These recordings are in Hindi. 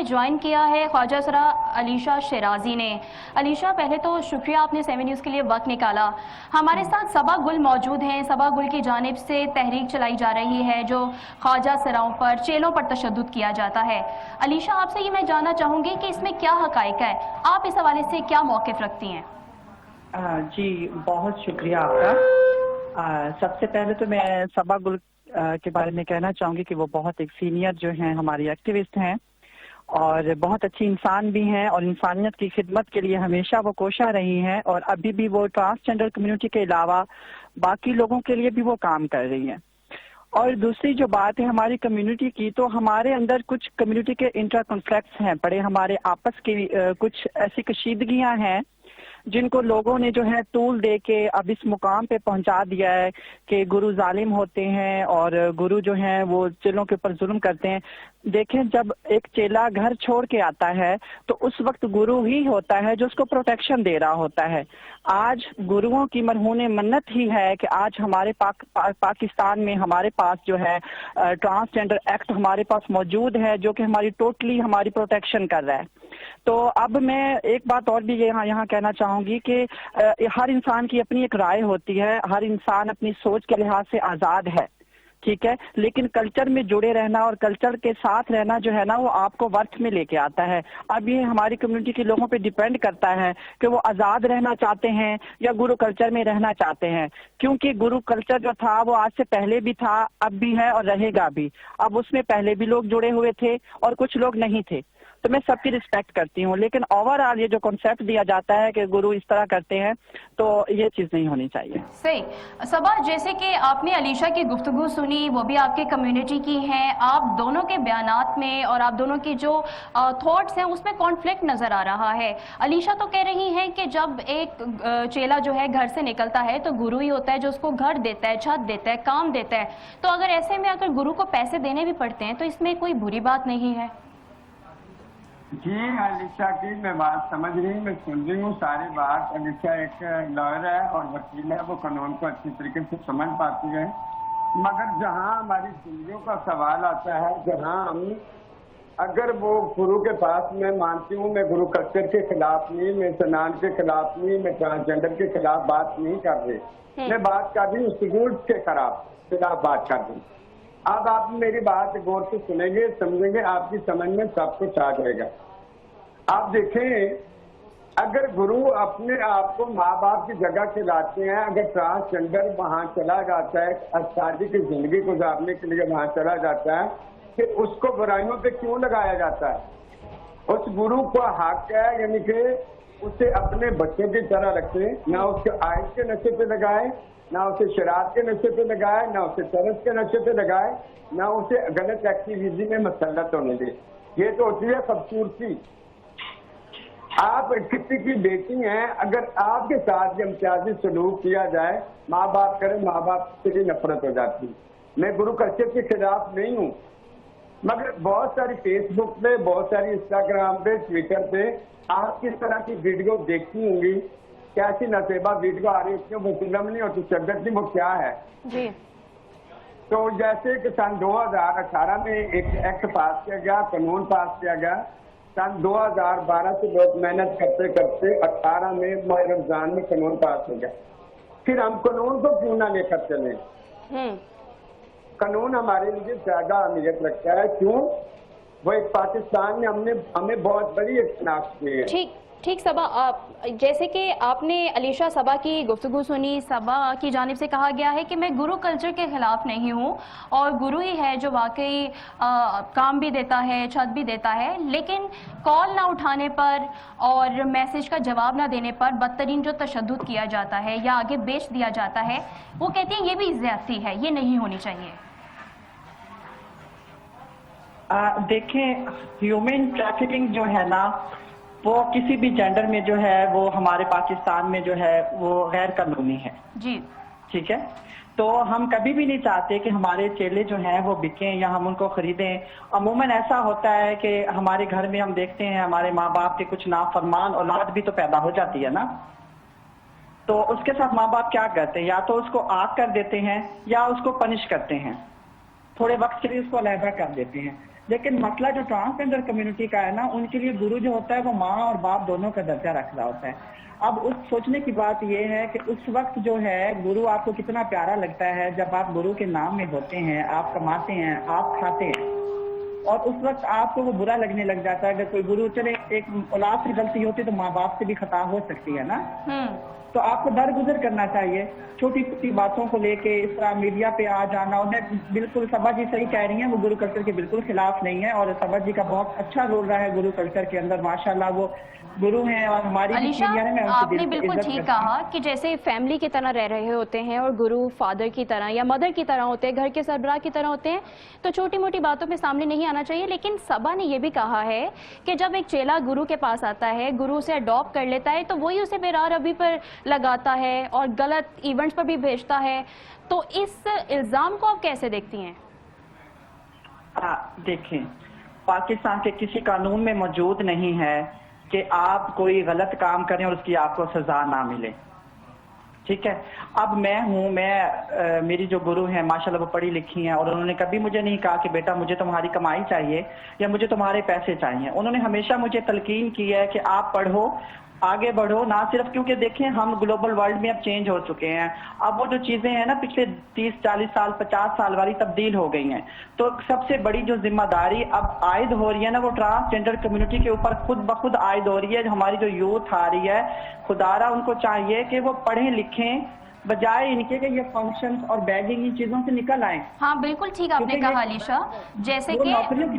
ज्वाइन किया है ख्वाजा सरा अलीशा शिराजी ने। अलीशा, पहले तो शुक्रिया आपने 7 न्यूज़ के लिए वक्त निकाला। हमारे साथ सबा गुल मौजूद हैं। सबा गुल की जानिब से तहरीक चलाई जा रही है जो ख्वाजा सराओं पर, चेलों पर तशद्दुद किया जाता है। अलीशा, आपसे ये मैं जानना चाहूँगी कि इसमें क्या हकायक है, आप इस हवाले से क्या मौक़िफ़ रखती हैं? जी, बहुत शुक्रिया आपका। सबसे पहले तो मैं सबा गुल के बारे में कहना चाहूँगी कि वो बहुत एक सीनियर जो हैं हमारी एक्टिविस्ट हैं और बहुत अच्छी इंसान भी हैं और इंसानियत की खिदमत के लिए हमेशा वो कोशा रही हैं और अभी भी वो ट्रांसजेंडर कम्युनिटी के अलावा बाकी लोगों के लिए भी वो काम कर रही हैं। और दूसरी जो बात है हमारी कम्युनिटी की, तो हमारे अंदर कुछ कम्युनिटी के इंटर कॉन्फ्लिक्ट्स हैं, बड़े हमारे आपस की कुछ ऐसी कशीदगियां हैं जिनको लोगों ने जो है टूल दे के अब इस मुकाम पे पहुंचा दिया है कि गुरु जालिम होते हैं और गुरु जो हैं वो चेलों के ऊपर जुल्म करते हैं। देखें, जब एक चेला घर छोड़ के आता है तो उस वक्त गुरु ही होता है जो उसको प्रोटेक्शन दे रहा होता है। आज गुरुओं की मरहून मन्नत ही है कि आज हमारे पाकिस्तान में हमारे पास जो है ट्रांसजेंडर एक्ट हमारे पास मौजूद है जो कि हमारी टोटली हमारी प्रोटेक्शन कर रहा है। तो अब मैं एक बात और भी यहाँ कहना चाहूंगी कि हर इंसान की अपनी एक राय होती है, हर इंसान अपनी सोच के लिहाज से आज़ाद है, ठीक है, लेकिन कल्चर में जुड़े रहना और कल्चर के साथ रहना जो है ना वो आपको वर्थ में लेके आता है। अब ये हमारी कम्युनिटी के लोगों पे डिपेंड करता है कि वो आज़ाद रहना चाहते हैं या गुरु कल्चर में रहना चाहते हैं, क्योंकि गुरु कल्चर जो था वो आज से पहले भी था, अब भी है और रहेगा भी। अब उसमें पहले भी लोग जुड़े हुए थे और कुछ लोग नहीं थे, तो मैं सबकी रिस्पेक्ट करती हूँ, लेकिन ओवरऑल ये जो कॉन्सेप्ट दिया जाता है कि गुरु इस तरह करते हैं तो ये चीज़ नहीं होनी चाहिए। सही। सबा, जैसे कि आपने अलीशा की गुफ्तगू सुनी, वो भी आपके कम्युनिटी की हैं, आप दोनों के बयानात में और आप दोनों की जो थॉट्स हैं उसमें कॉन्फ्लिक्ट नज़र आ रहा है। अलीशा तो कह रही हैं कि जब एक चेला जो है घर से निकलता है तो गुरु ही होता है जो उसको घर देता है, छत देता है, काम देता है, तो अगर ऐसे में अगर गुरु को पैसे देने भी पड़ते हैं तो इसमें कोई बुरी बात नहीं है। जी, अलीशा की मैं बात समझ रही, मैं सुन रही हूँ सारी बात। अलीशा एक लॉयर है और वकील है, वो कानून को अच्छी तरीके से समझ पाती है। मगर जहाँ हमारी जिंदगियों का सवाल आता है, जहाँ हम अगर वो गुरु के पास, मैं मानती हूँ मैं गुरु कल्चर के खिलाफ नहीं, मैं सनान के खिलाफ नहीं, मैं ट्रांसजेंडर के खिलाफ बात नहीं कर रही, मैं बात कर रही हूँ स्टूडेंट्स के खिलाफ बात कर रही हूँ। अब आप मेरी बात गौर से सुनेंगे, समझेंगे, आपकी समझ में सब कुछ आ जाएगा। आप देखें, अगर गुरु अपने आप को माँ बाप की जगह के लाते हैं, अगर ट्रांसजेंडर वहां चला जाता है, शादी की जिंदगी गुजारने के लिए वहां चला जाता है, फिर उसको बुराइयों पे क्यों लगाया जाता है? उस गुरु को हक है यानी कि उसे अपने बच्चों की तरह रखे, ना उसके आइस के नशे पे लगाए, ना उसे शराब के नशे पे लगाए, ना उसे चरस के नशे पे लगाए, ना उसे गलत एक्टिविटी में मसलत होने दे। ये तो होती है खूबसूरती। आप किसी की बेटी हैं, अगर आपके साथ इम्तियाजी सलूक किया जाए, माँ बाप करें, माँ बाप से भी नफरत हो जाती। मैं गुरु कल्चर के खिलाफ नहीं हूँ, मगर बहुत सारी फेसबुक पे, बहुत सारी इंस्टाग्राम पे, ट्विटर पे आप किस तरह की वीडियो देखती होंगी, कैसी नसेबा वीडियो आ रही है, वो फिल्म नहीं होती, शब्द नहीं, वो क्या है जी। तो जैसे कि सन 2018 में एक एक्ट पास किया गया, कानून पास किया गया। सन 2012 से लोग मेहनत करते करते 18 में माह रमजान में कानून पास हो गया। फिर हम कानून को क्यों ना लेकर चले? कानून हमारे लिए ज्यादा अहमियत रखता है। क्यों? वो एक पाकिस्तान में हमें बहुत बड़ी एक शनाख्त दी है। ठीक ठीक। सबा, जैसे कि आपने अलीशा सबा की गुफ्तगू सुनी, सबा की जानिब से कहा गया है कि मैं गुरु कल्चर के खिलाफ नहीं हूँ और गुरु ही है जो वाकई काम भी देता है, छत भी देता है, लेकिन कॉल ना उठाने पर और मैसेज का जवाब ना देने पर बदतरीन जो तशद्दुद किया जाता है या आगे बेच दिया जाता है, वो कहती हैं ये भी ज्यादती है, ये नहीं होनी चाहिए। देखें, ह्यूमन ट्रैफिकिंग जो है ना वो किसी भी जेंडर में जो है वो हमारे पाकिस्तान में जो है वो गैर कानूनी है जी, ठीक है। तो हम कभी भी नहीं चाहते कि हमारे चेले जो हैं वो बिकें या हम उनको खरीदें। अमूमन ऐसा होता है कि हमारे घर में हम देखते हैं हमारे माँ बाप के कुछ नाफरमान औलाद भी तो पैदा हो जाती है ना, तो उसके साथ माँ बाप क्या करते हैं, या तो उसको आग कर देते हैं या उसको पनिश करते हैं, थोड़े वक्त के लिए उसको अलहदा कर देते हैं। लेकिन मसला जो ट्रांसजेंडर कम्युनिटी का है ना, उनके लिए गुरु जो होता है वो माँ और बाप दोनों का दर्जा रख रहा होता है। अब उस सोचने की बात ये है कि उस वक्त जो है गुरु आपको कितना प्यारा लगता है जब आप गुरु के नाम में होते हैं, आप कमाते हैं, आप खाते हैं, और उस वक्त आपको वो बुरा लगने लग जाता है। अगर कोई गुरु, चले एक औलाद से गलती होती तो माँ बाप से भी खता हो सकती है ना, तो आपको दरगुजर करना चाहिए। छोटी छोटी बातों को लेके इस तरह मीडिया पे आ जाना, उन्हें बिल्कुल सबा जी सही कह रही हैं, वो गुरु कल्चर के बिल्कुल खिलाफ नहीं है, और सबा जी का बहुत अच्छा रोल रहा है गुरु कल्चर के अंदर। माशाल्लाह वो गुरु हैं और हमारी भी अलीशा, सीनियर है, मैं उनकी आपने दिल से बिल्कुल इज्जत ठीक करती हूँ। कहा कि जैसे फैमिली की तरह रह रहे होते हैं और गुरु फादर की तरह या मदर की तरह होते हैं, घर के सरबराह की तरह होते हैं, तो छोटी मोटी बातों में सामने नहीं आना चाहिए। लेकिन सबा ने यह भी कहा है कि जब एक चेला गुरु के पास आता है, गुरु उसे अडॉप्ट कर लेता है, तो वही उसे बेरार रवि पर लगाता है और गलत इवेंट्स पर भी भेजता है। तो इस इल्जाम को आप कैसे देखती हैं? देखें, पाकिस्तान के किसी कानून में मौजूद नहीं है कि आप कोई गलत काम करें और उसकी आपको सजा ना मिले। ठीक है, अब मैं हूँ, मेरी जो गुरु हैं माशाल्लाह वो पढ़ी लिखी हैं, और उन्होंने कभी मुझे नहीं कहा कि बेटा मुझे तुम्हारी कमाई चाहिए या मुझे तुम्हारे पैसे चाहिए। उन्होंने हमेशा मुझे तलकीन की है कि आप पढ़ो, आगे बढ़ो, ना सिर्फ क्योंकि देखें हम ग्लोबल वर्ल्ड में अब चेंज हो चुके हैं। अब वो जो चीजें हैं ना पिछले 30-40 साल 50 साल वाली तब्दील हो गई हैं। तो सबसे बड़ी जो जिम्मेदारी अब आयद हो रही है ना, वो ट्रांसजेंडर कम्युनिटी के ऊपर खुद ब खुद आयद हो रही है। हमारी जो यूथ आ रही है, खुदारा उनको चाहिए कि वो पढ़ें लिखें, बजाय इनके कि ये फंक्शंस और बैगिंग इन चीजों से निकल आए। हाँ बिल्कुल ठीक आपने कहा अलीशा, जैसे कि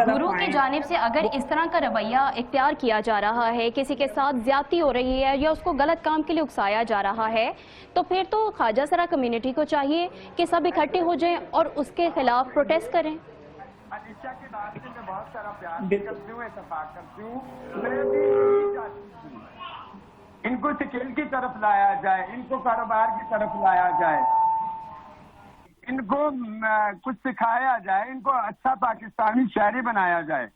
गुरु की जानिब से अगर इस तरह का रवैया इख्तियार किया जा रहा है, किसी के साथ ज्यादती हो रही है या उसको गलत काम के लिए उकसाया जा रहा है, तो फिर तो ख्वाजा सरा कम्युनिटी को चाहिए कि सब इकट्ठे हो जाएं और उसके खिलाफ प्रोटेस्ट करें। अलीशा की बात से मैं बहुत सारा प्यार करती हूँ, इत्तेफाक करती हूँ। मैं भी चाहती हूँ इनको स्किल की तरफ लाया जाए, इनको कारोबार की तरफ लाया जाए, इनको कुछ सिखाया जाए, इनको अच्छा पाकिस्तानी शहरी बनाया जाए।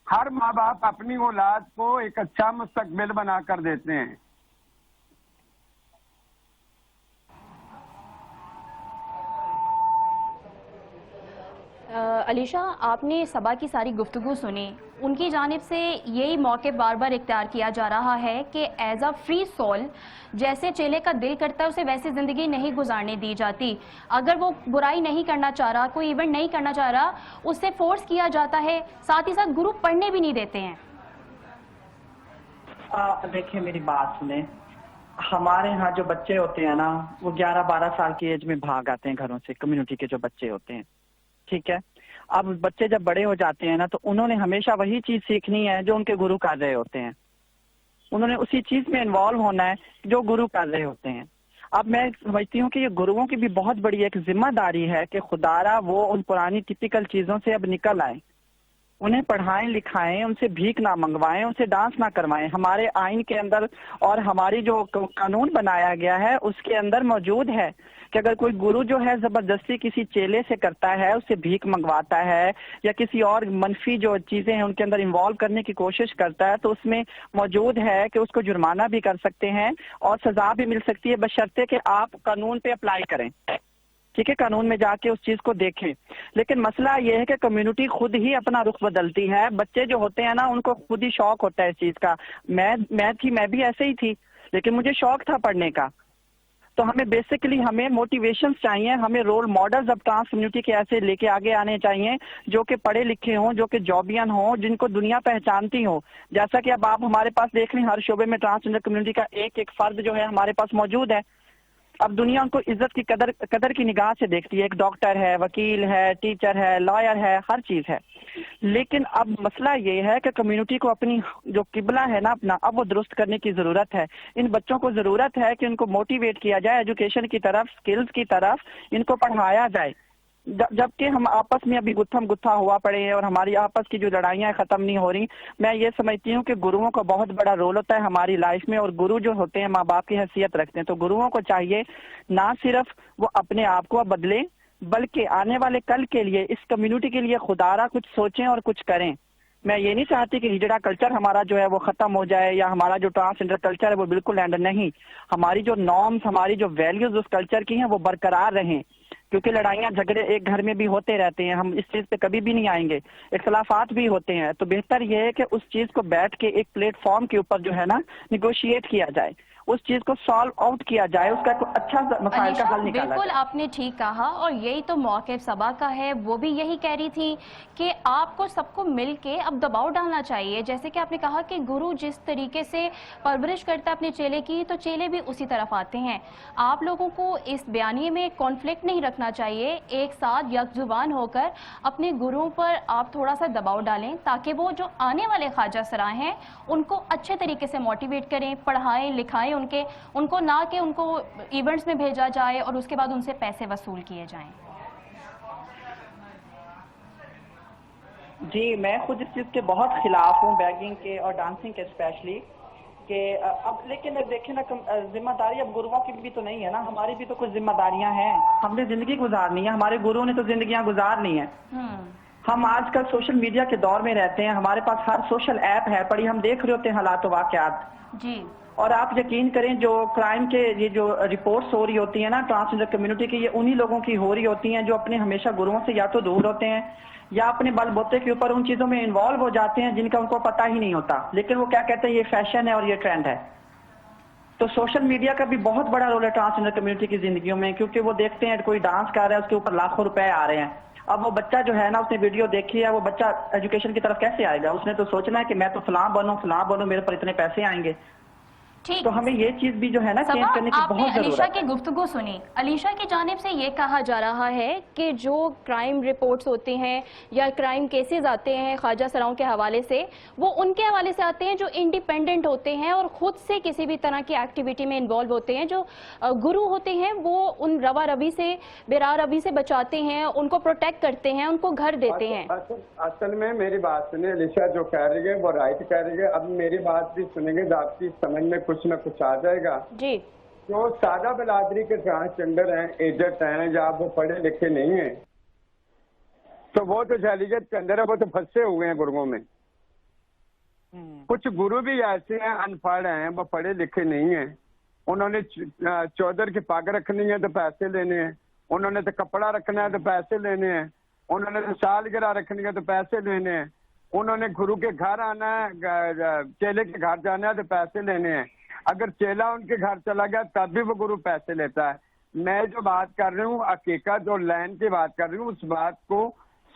हर माँ बाप अपनी औलाद को एक अच्छा मुस्तकबिल बनाकर देते हैं। अलीशा, आपने सबा की सारी गुफ्तगू सुनी, उनकी जानिब से यही मौके बार बार इख्तियार किया जा रहा है कि एज अ फ्री सोल जैसे चेले का दिल करता है उसे वैसी ज़िंदगी नहीं गुजारने दी जाती। अगर वो बुराई नहीं करना चाह रहा, कोई इवेंट नहीं करना चाह रहा, उससे फोर्स किया जाता है, साथ ही साथ गुरु पढ़ने भी नहीं देते हैं। देखिए मेरी बात सुने, हमारे यहाँ जो बच्चे होते हैं ना वो 11-12 साल की एज में भाग आते हैं घरों से, कम्युनिटी के जो बच्चे होते हैं। ठीक है, अब बच्चे जब बड़े हो जाते हैं ना तो उन्होंने हमेशा वही चीज सीखनी है जो उनके गुरु कर रहे होते हैं। उन्होंने उसी चीज में इन्वॉल्व होना है जो गुरु कर रहे होते हैं। अब मैं समझती हूँ कि ये गुरुओं की भी बहुत बड़ी एक जिम्मेदारी है कि खुदारा वो उन पुरानी टिपिकल चीजों से अब निकल आए, उन्हें पढ़ाएं लिखाएं, उनसे भीख ना मंगवाएं, उनसे डांस ना करवाएं। हमारे आइन के अंदर और हमारी जो कानून बनाया गया है उसके अंदर मौजूद है कि अगर कोई गुरु जो है जबरदस्ती किसी चेले से करता है, उससे भीख मंगवाता है या किसी और मनफी जो चीजें हैं उनके अंदर इन्वॉल्व करने की कोशिश करता है, तो उसमें मौजूद है कि उसको जुर्माना भी कर सकते हैं और सजा भी मिल सकती है, बशर्ते कि आप कानून पे अप्लाई करें। ठीक है, कानून में जाके उस चीज को देखें। लेकिन मसला ये है कि कम्युनिटी खुद ही अपना रुख बदलती है। बच्चे जो होते हैं ना उनको खुद ही शौक होता है इस चीज का। मैं भी ऐसे ही थी, लेकिन मुझे शौक था पढ़ने का। तो हमें बेसिकली हमें मोटिवेशंस चाहिए, हमें रोल मॉडल्स अब ट्रांस कम्युनिटी के ऐसे लेके आगे आने चाहिए जो कि पढ़े लिखे हों, जो कि जॉबियन हों, जिनको दुनिया पहचानती हो। जैसा कि अब आप हमारे पास देख लें, हर शोबे में ट्रांसजेंडर कम्युनिटी का एक एक फर्द जो है हमारे पास मौजूद है। अब दुनिया उनको इज्जत की कदर की निगाह से देखती है। एक डॉक्टर है, वकील है, टीचर है, लॉयर है, हर चीज है। लेकिन अब मसला ये है कि कम्युनिटी को अपनी जो किबला है ना अपना, अब वो दुरुस्त करने की जरूरत है। इन बच्चों को जरूरत है कि उनको मोटिवेट किया जाए एजुकेशन की तरफ, स्किल्स की तरफ, इनको पढ़ाया जाए। जबकि हम आपस में अभी गुत्थम गुत्था हुआ पड़े हैं और हमारी आपस की जो लड़ाइयाँ खत्म नहीं हो रही। मैं ये समझती हूँ कि गुरुओं का बहुत बड़ा रोल होता है हमारी लाइफ में, और गुरु जो होते हैं माँ बाप की हैसियत रखते हैं। तो गुरुओं को चाहिए ना सिर्फ वो अपने आप को बदलें, बल्कि आने वाले कल के लिए, इस कम्युनिटी के लिए खुदारा कुछ सोचें और कुछ करें। मैं ये नहीं चाहती कि हिजड़ा कल्चर हमारा जो है वो खत्म हो जाए या हमारा जो ट्रांसजेंडर कल्चर है वो बिल्कुल एंड नहीं। हमारी जो नॉर्म्स, हमारी जो वैल्यूज उस कल्चर की हैं वो बरकरार रहें। क्योंकि लड़ाइयाँ झगड़े एक घर में भी होते रहते हैं, हम इस चीज पे कभी भी नहीं आएंगे, इख्तलाफात भी होते हैं, तो बेहतर यह है कि उस चीज को बैठ के एक प्लेटफॉर्म के ऊपर जो है ना निगोशिएट किया जाए, उस चीज को सॉल्व आउट किया जाए, उसका कोई अच्छा मसाइल का अलीशा, हल निकाला बिल्कुल जाए। आपने ठीक कहा, और यही तो मौक़िफ़ सबा का है। वो भी यही कह रही थी कि आपको सबको मिलके अब दबाव डालना चाहिए। जैसे कि आपने कहा कि गुरु जिस तरीके से परवरिश करता है अपने चेले की, तो चेले भी उसी तरफ आते हैं। आप लोगों को इस बयानिए में कॉन्फ्लिक्ट नहीं रखना चाहिए, एक साथ यकजुबान होकर अपने गुरुओं पर आप थोड़ा सा दबाव डालें, ताकि वो जो आने वाले ख्वाजा सराय हैं उनको अच्छे तरीके से मोटिवेट करें, पढ़ाएं लिखाएं उनको ना कि उनको इवेंट्स में भेजा जाए और उसके बाद उनसे पैसे वसूल किए जाएं। जी, मैं खुद इस चीज के बहुत खिलाफ हूँ, बैगिंग के और डांसिंग के स्पेशली, कि अब लेकिन अब देखें ना, जिम्मेदारी अब गुरुओं की भी तो नहीं है ना, हमारी भी तो कुछ जिम्मेदारियां हैं, हमने जिंदगी गुजारनी है, हमारे गुरुओं ने तो जिंदगियां गुजारनी है। हम आजकल सोशल मीडिया के दौर में रहते हैं, हमारे पास हर सोशल ऐप है पड़ी, हम देख रहे होते हैं हालात वाकयात जी। और आप यकीन करें जो क्राइम के ये जो रिपोर्ट्स हो रही होती है ना ट्रांसजेंडर कम्युनिटी की, ये उन्हीं लोगों की हो रही होती हैं जो अपने हमेशा गुरुओं से या तो दूर होते हैं या अपने बलबूते के ऊपर उन चीजों में इन्वॉल्व हो जाते हैं जिनका उनको पता ही नहीं होता, लेकिन वो क्या कहते हैं ये फैशन है और ये ट्रेंड है। तो सोशल मीडिया का भी बहुत बड़ा रोल है ट्रांसजेंडर कम्युनिटी की जिंदगियों में, क्योंकि वो देखते हैं कोई डांस कर रहा है उसके ऊपर लाखों रुपए आ रहे हैं। अब वो बच्चा जो है ना, उसने वीडियो देखी है, वो बच्चा एजुकेशन की तरफ कैसे आएगा? उसने तो सोचना है कि मैं तो फलां बनूं, मेरे पर इतने पैसे आएंगे। ठीक, तो हमें ये चीज भी जो है ना चेंज करने की आपने बहुत अलीशा जरूरत की है। गुफ्तगू सुनी। अलीशा की जानिब से ये कहा जा रहा है कि जो क्राइम रिपोर्ट्स होते हैं या क्राइम केसेस आते हैं ख्वाजा सराओं के हवाले से, वो उनके हवाले से आते हैं जो इंडिपेंडेंट होते हैं और खुद से किसी भी तरह की एक्टिविटी में इन्वॉल्व होते हैं। जो गुरु होते हैं वो उन रवा रवी से, बेरा रवी से बचाते हैं, उनको प्रोटेक्ट करते हैं, उनको घर देते हैं। असल में मेरी बात सुनिए, अलीशा जो कह रही है वो राइट कह रही है। अब मेरी बात भी सुनेंगे तो आपकी समझ में कुछ न कुछ आ जाएगा। जी। जो सादा बिरादरी के ट्रांसजेंडर हैं, एजेंट हैं, या वो पढ़े लिखे नहीं हैं, तो वो तो जहलीत के अंदर है, वो तो फंसे हुए हैं गुरुओं में। कुछ गुरु भी ऐसे हैं अनपढ़ हैं, वो पढ़े लिखे नहीं हैं, उन्होंने चौधर की पग रखनी है तो पैसे लेने हैं, उन्होंने तो कपड़ा रखना है तो पैसे लेने हैं, उन्होंने तो सालगिरह रखनी है तो पैसे लेने हैं, उन्होंने गुरु के घर आना है, चेले के घर जाना है तो पैसे लेने हैं। अगर चेला उनके घर चला गया तब भी वो गुरु पैसे लेता है। मैं जो बात कर रही हूँ हकीकत और लैंड की बात कर रही हूँ, उस बात को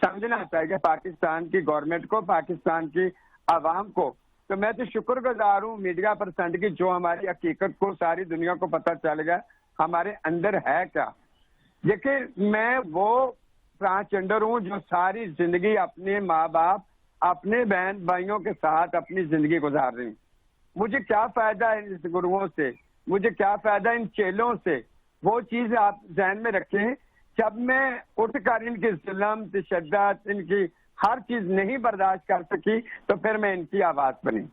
समझना चाहिए पाकिस्तान की गवर्नमेंट को, पाकिस्तान की आवाम को। तो मैं तो शुक्रगुजार हूँ मीडिया पर्सन की, जो हमारी हकीकत को सारी दुनिया को पता चल गया हमारे अंदर है क्या। देखिए, मैं वो ट्रांसजेंडर हूँ जो सारी जिंदगी अपने माँ बाप, अपने बहन भाइयों के साथ अपनी जिंदगी गुजार रही हूँ। मुझे क्या फायदा है इन गुरुओं से, मुझे क्या फायदा इन चेलों से? वो चीज आप ध्यान में रखें। जब मैं उठकर इनकी जुल्म, तशद्दुद, इनकी हर चीज नहीं बर्दाश्त कर सकी, तो फिर मैं इनकी आवाज बनी।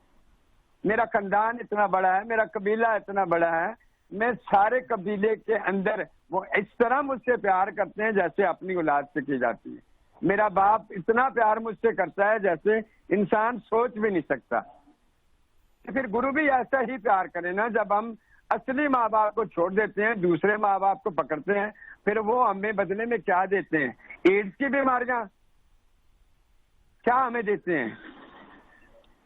मेरा खानदान इतना बड़ा है, मेरा कबीला इतना बड़ा है, मैं सारे कबीले के अंदर वो इस तरह मुझसे प्यार करते हैं जैसे अपनी औलाद से की जाती है। मेरा बाप इतना प्यार मुझसे करता है जैसे इंसान सोच भी नहीं सकता। तो फिर गुरु भी ऐसा ही प्यार करे ना। जब हम असली माँ बाप को छोड़ देते हैं, दूसरे माँ बाप को पकड़ते हैं, फिर वो हमें बदले में क्या देते हैं? एड्स की बीमारियां क्या हमें देते हैं?